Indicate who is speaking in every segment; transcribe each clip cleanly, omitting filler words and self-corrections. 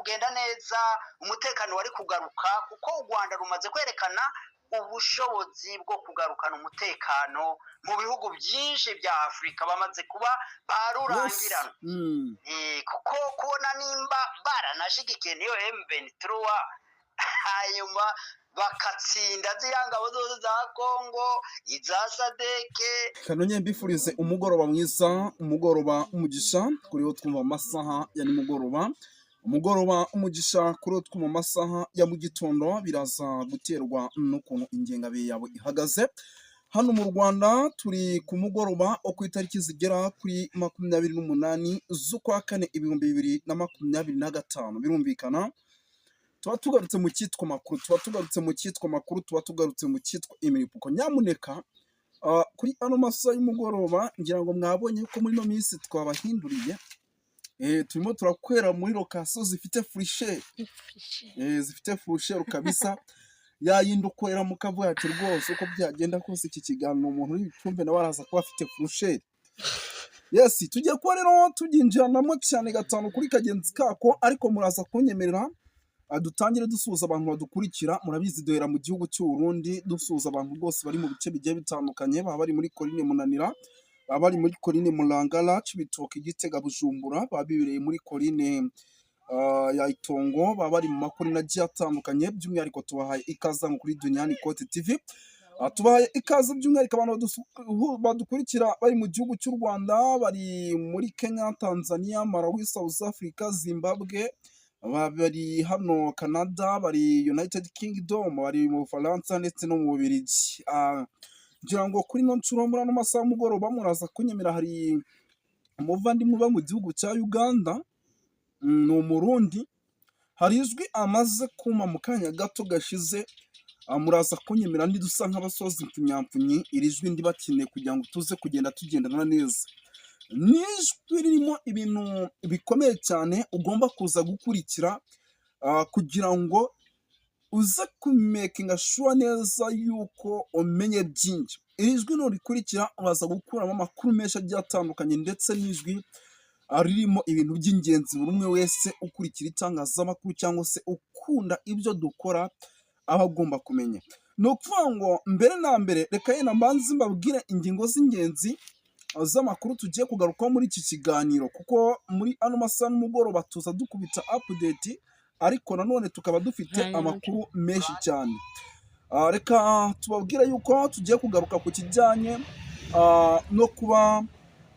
Speaker 1: kugenda neza, umutekano wari kugaruka, kuko u Rwanda rumaze kwerekana ubushobozi bwo kugarukana umutekano mu bihugu byinshi bya Afrika, bamaze kuba barurangirana. Kuko kubona nimba baranashigikiye niyo M23 hanyuma bakatsinda zirangabo zose za Kongo, iza Sadeke.
Speaker 2: Kanonye mbifurize umugoroba mwiza, umugoroba umugisha kuri wo twumva amasaha ya nimugoroba, umugoroba umugisha kuri wo twumva amasaha ya mu gitondo. Biraza guterwa n'ukuntu ingengabihe yawe ihagaze. Hano mu Rwanda turi ku mugoroba wo ku itariki zigera kuri 28 z'ukwa kane 2025. Birumvikana tuba tugarutse mu cyitwa makuru, tuba tugarutse mu cyitwa imiripuko. Nyamuneka kuri ano masaha y'umugoroba ngira ngo mwabonye ko muri no minsi twabahinduriye, turimo turakwera muri location zifite furisheri, zifite furisheri kabisa. Yayindukorera mu kavuga ati rwose uko byagenda kose iki kiganiro umuntu uri bicumbe nawe araza kuba afite furisheri. Yes, tugiye kuba rero tuginjiranamo cyane gatanu kuri kagenzi kako, ariko muraza kunyemerera dutangire dusuhuza abantu badukurikira. Murabizi duhera mu gihugu cy'u Burundi dusuhuza abantu bose bari mu bice bigiye bitandukanye, baba bari muri Coline Munanira, baba bari muri Coline Mulangala, Cibitoke, Gitega, Bujumbura, baba bibereye muri Coline ya Itongo, baba bari mu makorina agiye atandukanye. By'umwihariko tubahaye ikaze kuri Duniani Kote TV. Tubahaye ikaze by'umwihariko abantu badukurikira bari mu gihugu cy'u Rwanda, bari muri Kenya, Tanzania, Malawi, South Africa, Zimbabwe, bari hano Canada, bari United Kingdom, bari mu Faransa ndetse no mu Bubiligi. Ngira ngo kuri no ncuro muri ano masaha y'umugoroba muraza kunyemera hari umuvandimwe uba mu gihugu cya Uganda, ni Umurundi, hari ijwi amaze kuma mu kanya gato gashize. Muraza kunyemera ndi dusa nk'abasoza impfunyapfunyi, iri jwi ndi bakeneye kugira ngo tuze kugenda tugendana neza. Nijwi ririmo ibintu bikomeye cyane ugomba kuza gukurikira kugira ngo uze kumekinga sure neza yuko umenye byinshi. Iri jwi nurikurikira uraza gukuramo amakuru menshi agiye atandukanye, ndetse n'ijwi ririmo ibintu by'ingenzi buri umwe wese ukurikira itangazamakuru cyangwa se ukunda ibyo dukora aba agomba kumenya. Ni ukuvuga ngo mbere na mbere reka yenda mbanze mbabwire ingingo z'ingenzi z'amakuru tugiye kugarukaho muri iki kiganiro, kuko muri ano masaha y'umugoroba tuza dukubita update, ariko nanone tukaba dufite amakuru menshi cyane. Reka tubabwire yuko tugiye kugaruka ku kijyanye no kuba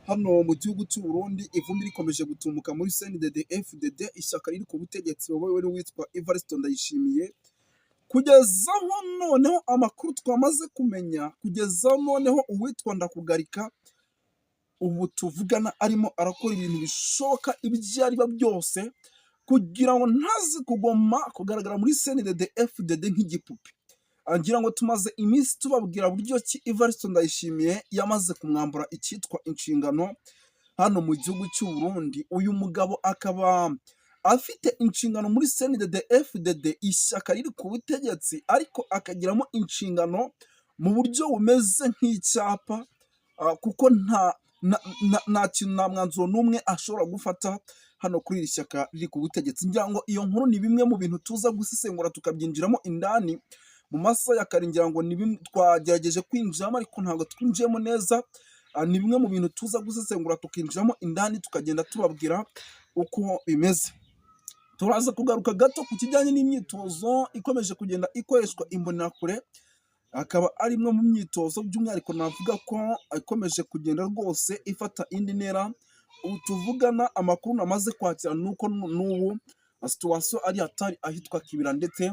Speaker 2: hano mu gihugu cy'u Burundi ivumbi rikomeje gutumuka muri CNDD-FDD, ishyaka riri ku butegetsi wowe witwa Evariste Ndayishimiye. Kugezaho noneho amakuru twamaze kumenya, kugezaho noneho uwitwa Ndakugarika ubu tuvugana arimo arakora ibintu bishoboka ibyo ari byo byose kugira ngo ntazi kugoma kugaragara muri CNDD-FDD nk'igipupe. Ngira ngo tumaze iminsi tubabwira buryo ki Evariste Ndayishimiye yamaze kumwambura icyitwa inshingano hano mu gihugu cy'u Burundi. Uyu mugabo akaba afite inshingano muri CNDD-FDD, ishyaka riri ku butegetsi, ariko akagiramo inshingano mu buryo bumeze nk'icyapa, kuko nta kintu nta mwanzuro n'umwe ashobora gufata hano kuri iri shyaka riri ku butegetsi. Ngira ngo iyo nkuru ni bimwe mu bintu tuza gusesengura tukabyinjiramo indani mu masaha ya kare. Ngira ngo ni bimwe twagerageje kwinjiramo ariko ntabwo twinjiyemo neza. Ni bimwe mu bintu tuza gusesengura tukinjiramo indani tukagenda tubabwira uko bimeze. Turaza kugaruka gato ku kijyanye n'imyitozo ikomeje kugenda ikoreshwa imbonerakure, akaba ari imwe mu myitozo by'umwihariko navuga ko ikomeje kugenda rwose ifata indi ntera. Ubu tuvugana amakuru namaze kwakira nuko n'ubu situation ari hatari ahitwa Kibira ndetse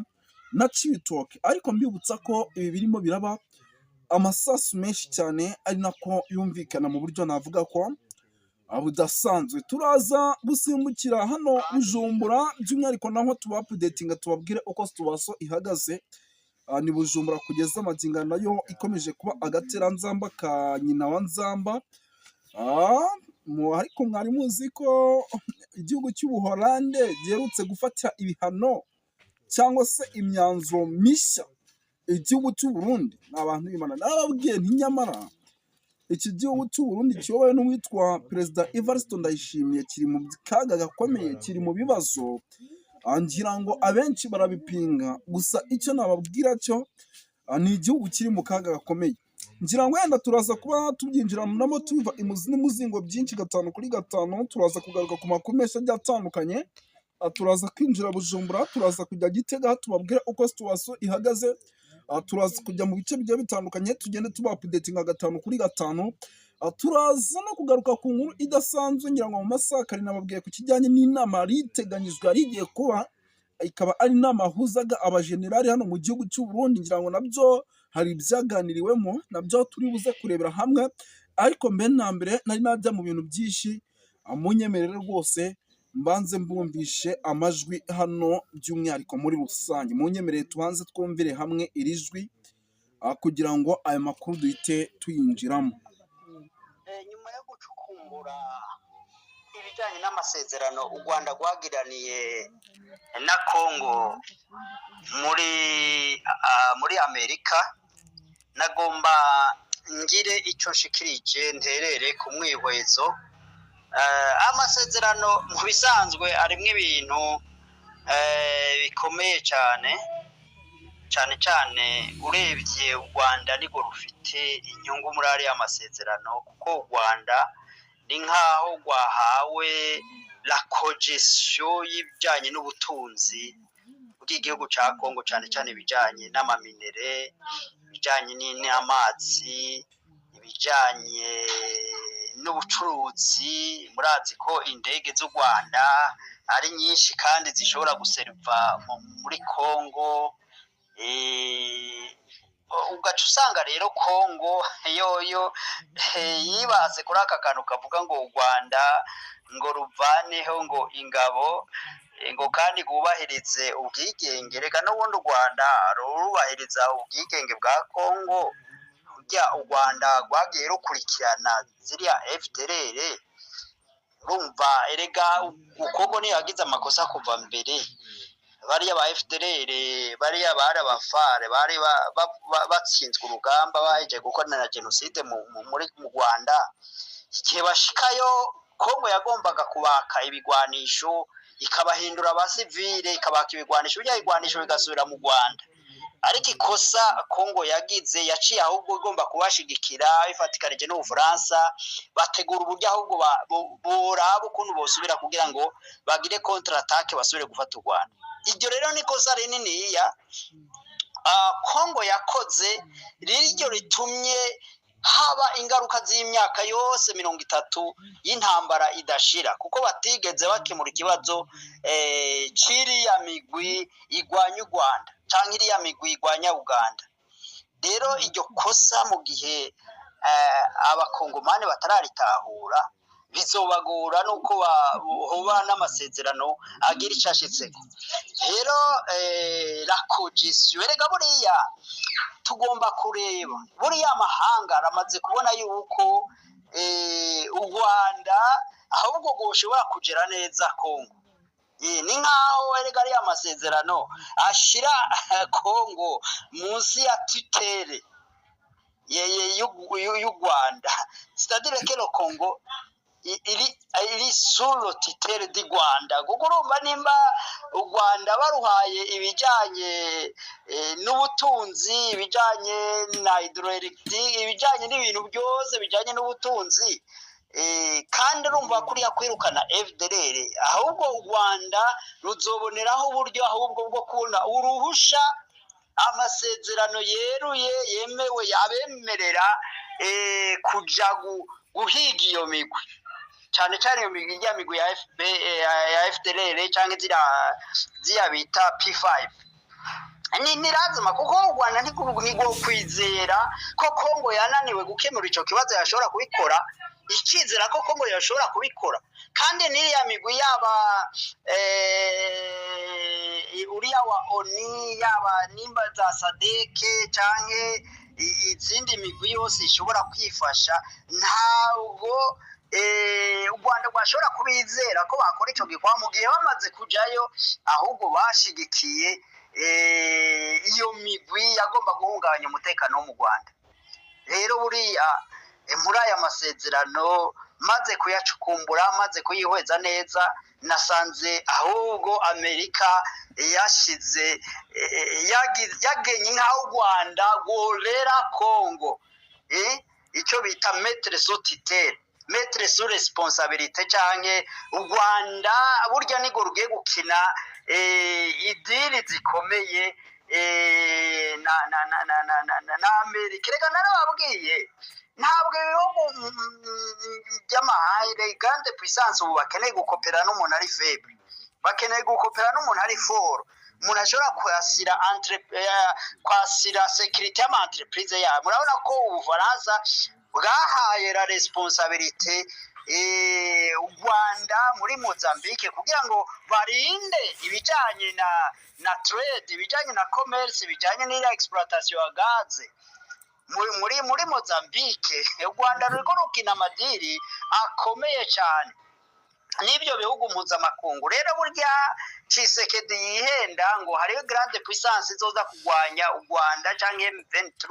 Speaker 2: na Cibitoke, ariko mbibutsa ko ibi birimo biraba amasasu menshi cyane, ari nako yumvikana mu buryo navuga ko budasanzwe. Turaza gusimbukira hano Bujumbura by'umwihariko naho tuba updatinga tubabwire uko situation ihagaze. Ni Bujumbura kugeza amagingo nayo ikomeje kuba agateranzamba ka nyina wa nzamba. Ariko mwari muzi ko igihugu cy'Ubuholande giherutse gufata ibihano cyangwa se imyanzuro mishya igihugu cy'u Burundi. Abantu bimana nababwiye nti nyamara iki gihugu cy'u Burundi kiyobowe n'uwitwa Perezida Evariste Ndayishimiye kiri mu kaga gakomeye, kiri mu bibazo. ngira ngo abenshi barabipinga, gusa icyo nababwira cyo ni igihugu kiri mu kaga gakomeye. Ngira ngo wenda turaza kuba tubyinjiranamo tuva imuzi n'umuzingo byinshi gatanu kuri gatanu, turaza kugaruka ku makuru menshi agiye atandukanye, turaza kwinjira Bujumbura, turaza kujya Gitega tubabwira uko situation ihagaze, turaza kujya mu bice bigiye bitandukanye tugende tuba updating gatanu kuri gatanu, turaza no kugaruka ku nkuru idasanzwe. Ngira ngo mu masaha kare nababwiye ku kijyanye n'inama riteganyijwe rigiye kuba, ikaba ari inama huzaga abajenerali hano mu gihugu cy'u Burundi. Ngira ngo nabyo hari ibyaganiriwemo, nabyo turi buze kurebera hamwe, ariko mbere na mbere nari najya mu bintu byinshi, munyemerere rwose mbanze mbumvishe amajwi hano by'umwihariko muri rusange. Munyemerere tubanze twumvire hamwe iri jwi kugira ngo aya makuru duhite tuyinjiramo.
Speaker 1: Nyuma yo gucukumbura ibijyanye n'amasezerano u Rwanda rwagiraniye na Congo muri Amerika, nagomba ngire icyo nshikirije nterere ku mwihwezo. Amasezerano mu bisanzwe arimo ibintu bikomeye cyane cyane urebye u Rwanda nirwo rufite inyungu muri ariya masezerano, kuko u Rwanda ni nk'aho rwahawe la cogestion y'ibijyanye n'ubutunzi bw'igihugu cya Congo, cyane cyane ibijyanye n'amaminere, ibijyanye n'amazi, ibijyanye n'ubucuruzi. Murazi ko indege z'u Rwanda ari nyinshi kandi zishobora guseriva muri Congo. Ugaca usanga rero Congo yoyo yibaze kuri aka kantu kavuga ngo u Rwanda ngo ruvaneho ngo ingabo ngo kandi rwubahirize ubwigenge. Reka n'ubundi u Rwanda rurubahiriza ubwigenge bwa Congo. Burya u Rwanda rwagiye rukurikirana ziriya FDLR, rumva erega Congo niyo yagize amakosa kuva mbere. Bariya ba FDLR, bariya bari abafare, bari batsinzwe urugamba, baje gukorana na genocide mu Rwanda. Igihe bashikayo Congo yagombaga kubaka ibigwanisho, ikabahindura abasivile, ikabaka ibigwanisho, bya bigwanisho bigasubira mu Rwanda. Ariko ikosa Congo yagize, yaciye ahubwo igomba kubashigikira ifatikanije n'Ubufaransa, bategura uburyo ahubwo boraba ukuntu bosubira kugira ngo bagire contre attaque basubire gufata u Rwanda. Iryo rero ni ikosa rininiya Congo yakoze, riryo ritumye haba ingaruka z'imyaka yose 30 y'intambara idashira, kuko batigeze bakemura ikibazo c'iriya migwi igwanya u Rwanda cyangwa iriya migwi igwanya Uganda. Rero iryo kosa mu gihe abakongomani batararitahura, bizobagora nuko hoba n'amasezerano agira icashitseko. Rero la cogestion, erega buriya tugomba kureba, buriya amahanga aramaze kubona yuko u Rwanda ahubwo goshobora kugera neza Congo. Ni nkaho erega ari amasezerano ashira Congo munsi ya tutelle y'u Rwanda, c'est-à-dire que le Congo iri sur le tutelle du Rwanda. Kuko urumva nimba u Rwanda baruhaye ibijyanye n'ubutunzi, ibijyanye na hydroelectric, ibijyanye n'ibintu byose bijyanye n'ubutunzi, kandi urumva kuriya kwirukana FDLR, ahubwo u Rwanda ruzoboneraho uburyo ahubwo bwo kubona uruhusha, amasezerano yeruye yemewe yabemerera kuja guhiga iyo migwi, cyane cyane iyo migwi ya FDLR cyangwa ziriya bita P5. Ni lazima, kuko u Rwanda ntigo kwizera ko Congo yananiwe gukemura icyo kibazo yashobora kubikora, ikizera ko Congo yashobora kubikora. Kandi n'iriya migwi yaba uriya wa ONU, yaba nimba za SADC canke izindi migwi yose ishobora kwifasha, ntabwo u Rwanda rwashobora kubizera ko bakora icyo gikorwa mu gihe bamaze kujayo, ahubwo bashigikiye iyo migwi yagomba guhungabanya umutekano wo mu Rwanda. Rero buriya muri aya masezerano maze kuyacukumbura, maze kuyihweza neza, nasanze ahubwo Amerika yashize yagenye nk'aho u Rwanda rworera Congo, icyo bita metre sur titere, metre sur responsabilité, canke u Rwanda burya nigo rugiye gukina idiri zikomeye na Amerika. Reka narababwiye ntabwo ibihugu by'amahanga grande puissance ubu bakeneye gukopera n'umuntu ari faible, bakeneye gukopera n'umuntu ari fort, umuntu ashobora kwasira security y'ama entreprise yabo. Murabona ko Ubufaransa bwahaye la responsabilité u Rwanda muri Mozambique kugira ngo barinde ibijanye na trade, ibijanye na commerce, ibijanye n'ira exploitation ya gaze muri Mozambique. U Rwanda ruriko rukina amadiri akomeye cyane n'ibyo bihugu mpuzamakungu. Rero burya Tshisekedi yihenda ngo hariyo grande puissance izoza kugwanya u Rwanda canke M23,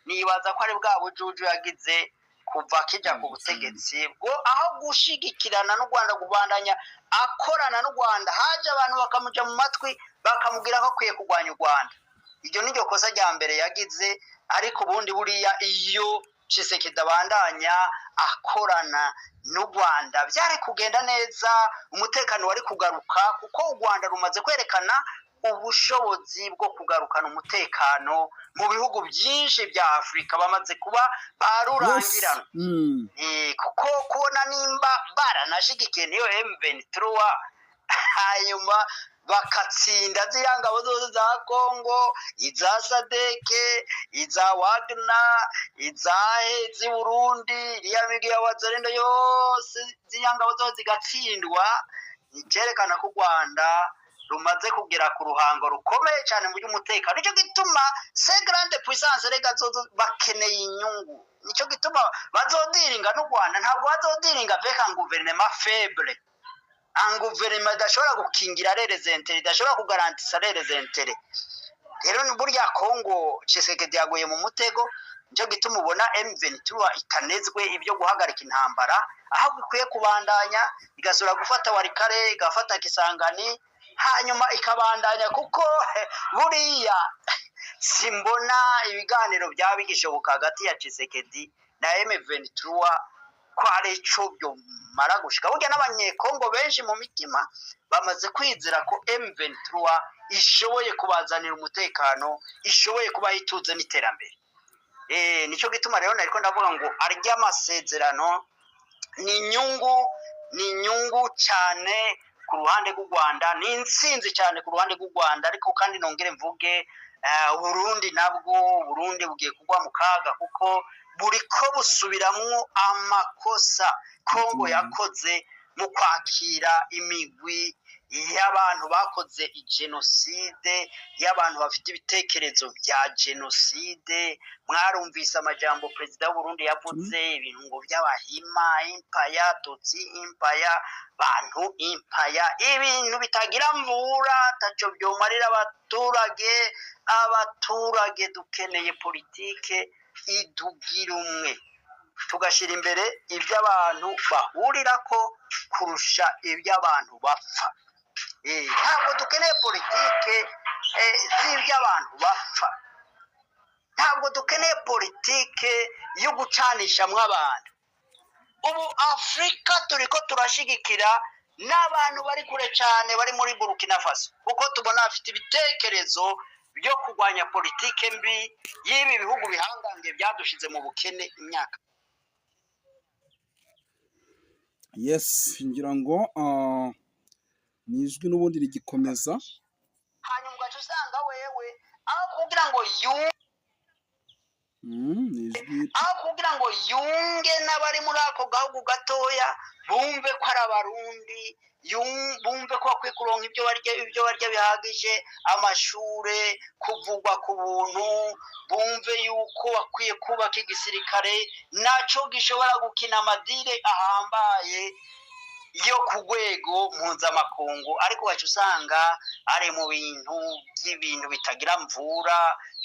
Speaker 1: nibaza ko ari bwa bujuju yagize kuva kijya ku butegetsi bwo aho gushigikirana n'u Rwanda, kubandanya akorana n'u Rwanda. Haje abantu bakamuja mu matwi bakamubwira ko akwiye kugwanya u Rwanda. Iryo niryo kosa rya mbere yagize, ariko ubundi buriya iyo Tshisekedi abandanya akorana n'u Rwanda byari kugenda neza, umutekano wari kugaruka, kuko u Rwanda rumaze kwerekana ubushobozi bwo kugarukana umutekano mu bihugu byinshi bya Afrika, bamaze kuba barurangirana. Kuko kubona nimba baranashigikiye niyo M23 hanyuma bakatsinda ziriya ngabo zose za Congo, iza Sadeke, iza Wagner, izahe z'i Burundi, iriya migi ya Wazalendo yose, ziriya ngabo zose zigatsindwa, nicyerekana ko u Rwanda rumaze kugera ku ruhango rukomeye cyane mu by'umutekano. Nicyo gituma se grande puissance rega zozo bakeneye inyungu, nicyo gituma bazodiringa n'u Rwanda. Ntabwo bazodiringa avec un gouvernement faible, un gouvernement idashobora gukingira les intérêts, idashobora kugarantisa les intérêts. Rero burya Congo Tshisekedi yaguye mu mutego, nicyo gituma ubona M23 itanezwe ibyo guhagarika intambara, aho ikwiye kubandanya igasura gufata Warikare, igafata Kisangani, hanyuma ikabandanya, kuko buriya simbona ibiganiro byaba bigishoboka hagati ya Tshisekedi na M23 ko ari cyo byo mara gushika. Burya n'abanyekongo benshi mu mitima bamaze kwizera ko M23 ishoboye kubazanira umutekano, ishoboye kuba ituze n'iterambere. Nicyo gituma rero nariko ndavuga ngo arya amasezerano ni inyungu cyane ku ruhande rw'u Rwanda, ni insinzi cyane ku ruhande rw'u Rwanda. Ariko kandi nongere mvuge Burundi nabwo, Burundi bugiye kugwa mu kaga, kuko buriko busubiramwo amakosa Kongo yakoze mu kwakira imigwi y'abantu bakoze genocide, y'abantu bafite ibitekerezo bya genocide. Mwarumvise amajambo perezida w'u Burundi yavuze, ibintu ngo by'abahima, impaya, tutsi impaya, bantu impaya, ibintu bitagira mvura, taco byomarira abaturage. Dukeneye politike idugira umwe, tugashira imbere iby'abantu bahurirako kurusha iby'abantu bapfa. Ntabwo dukeneye politike z'iby'abantu bapfa, ntabwo dukeneye politike yo gucanishamwo abantu. Ubu Afrika turiko turashigikira n'abantu bari kure cyane, bari muri Burkina Faso, kuko tubona bafite ibitekerezo byo kurwanya politike mbi y'ibi bihugu bihangange byadushize mu bukene imyaka.
Speaker 2: Yes, ngira ngo nijwi n'ubundi rigikomeza,
Speaker 1: hanyuma ugaca usanga wewe aho kugira ngo yunge n'abari muri ako gahugu gatoya, bumve ko ari abarundi, bumve ko bakwiye kuronka ibyo barya bihagije, amashure, kuvugwa ku buntu, bumve yuko bakwiye kubaka igisirikare naco gishobora gukina amadire ahambaye yo ku rwego mpuzamakungu. Ariko ugaca usanga ari mu bintu by'ibintu bitagira mvura,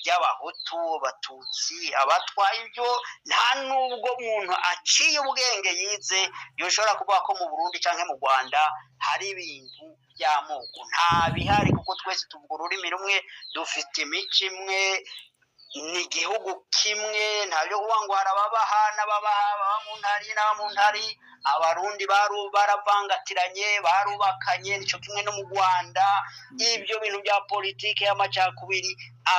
Speaker 1: ry'abahutu, abatutsi, abatwa. Ibyo nta nubwo umuntu aciye ubwenge yize yoshobora kuvuga ko mu Burundi canke mu Rwanda hari ibintu by'amoko. Nta bihari, kuko twese tuvuga ururimi rumwe, dufite imico imwe, ni igihugu kimwe. ntabyo kuvuga ngo hari ababaha n'ababaha, ababa mu ntari n'aba mu ntari. Abarundi baravangatiranye, barubakanye, nico kimwe no mu Rwanda. Ibyo bintu bya politike y'amacakubiri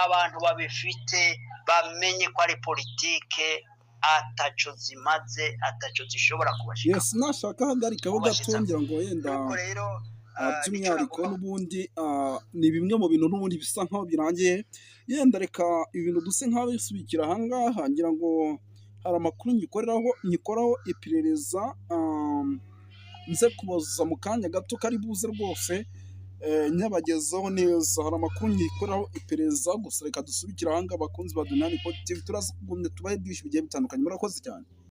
Speaker 1: abantu babifite bamenye ko ari politike ataco zimaze, ataco zishobora kubashika.
Speaker 2: Yes, nashaka hagarikaho gatongera ngo yenda
Speaker 1: rero
Speaker 2: by'umwihariko n'ubundi ni bimwe mu bintu n'ubundi bisa nkaho birangiye. Yenda reka ibintu duse nkaho bisubikira ahangaha, ngira ngo hari amakuru nyikoraho iperereza, nze kubaza mu kanya gato kari buze rwose nyabagezaho neza. Hari amakuru nyikoraho iperereza, gusa reka dusubikira ahangaha. Abakunzi ba Dunani Pod TV turaza kugumya tubahe byinshi bigiye bitandukanye. Murakoze cyane.